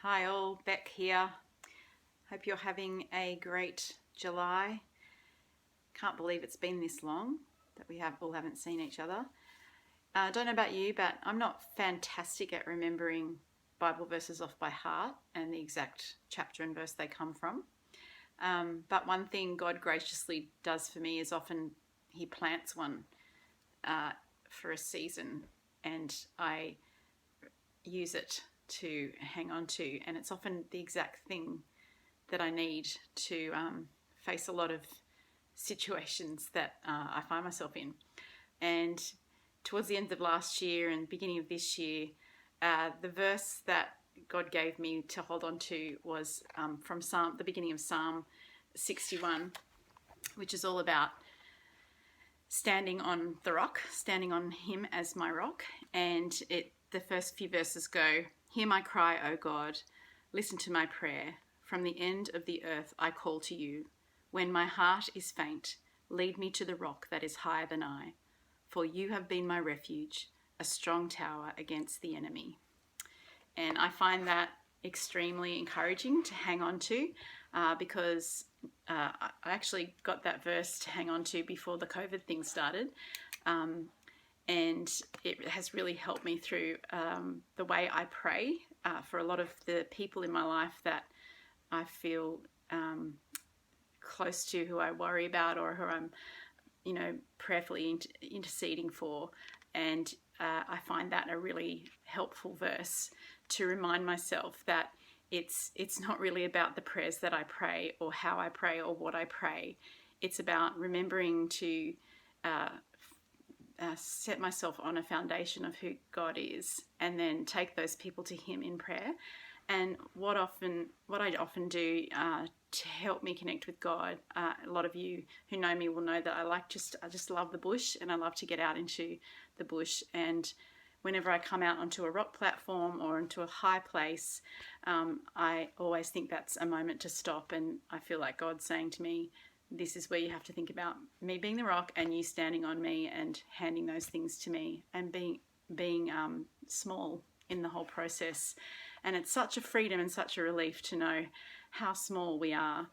Hi all, Bec here. Hope you're having a great July. Can't believe it's been this long that we haven't seen each other. Don't know about you, but I'm not fantastic at remembering Bible verses off by heart and the exact chapter and verse they come from. But one thing God graciously does for me is often He plants one for a season, and I use it to hang on to, and it's often the exact thing that I need to face a lot of situations that I find myself in. And towards the end of last year and beginning of this year, the verse that God gave me to hold on to was from the beginning of Psalm 61, which is all about standing on the rock, standing on Him as my rock. And the first few verses go, "Hear my cry, O God, listen to my prayer. From the end of the earth I call to you. When my heart is faint, lead me to the rock that is higher than I. For you have been my refuge, a strong tower against the enemy." And I find that extremely encouraging to hang on to because I actually got that verse to hang on to before the COVID thing started. And it has really helped me through the way I pray for a lot of the people in my life that I feel close to, who I worry about, or who I'm, prayerfully interceding for. And I find that a really helpful verse to remind myself that it's not really about the prayers that I pray or how I pray or what I pray. It's about remembering to set myself on a foundation of who God is, and then take those people to Him in prayer. And what I often do to help me connect with God, a lot of you who know me will know that I just love the bush, and I love to get out into the bush. And whenever I come out onto a rock platform or into a high place, I always think that's a moment to stop, and I feel like God's saying to me, this is where you have to think about me being the rock and you standing on me and handing those things to me, and being small in the whole process. And it's such a freedom and such a relief to know how small we are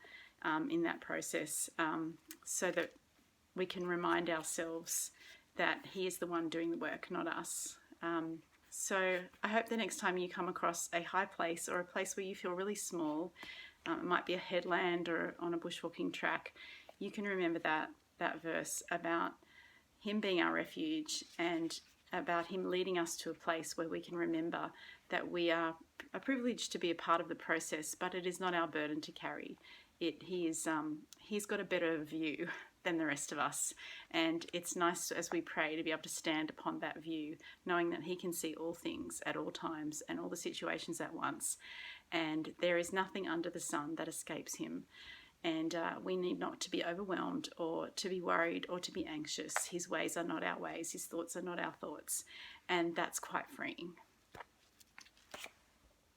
in that process, so that we can remind ourselves that He is the one doing the work, not us. So I hope the next time you come across a high place or a place where you feel really small, it might be a headland or on a bushwalking track, you can remember that verse about Him being our refuge, and about Him leading us to a place where we can remember that we are a privilege to be a part of the process, but it is not our burden to carry. He's got a better view than the rest of us, and it's nice as we pray to be able to stand upon that view, knowing that He can see all things at all times and all the situations at once, and there is nothing under the sun that escapes Him. And we need not to be overwhelmed or to be worried or to be anxious. His ways are not our ways. His thoughts are not our thoughts. And that's quite freeing.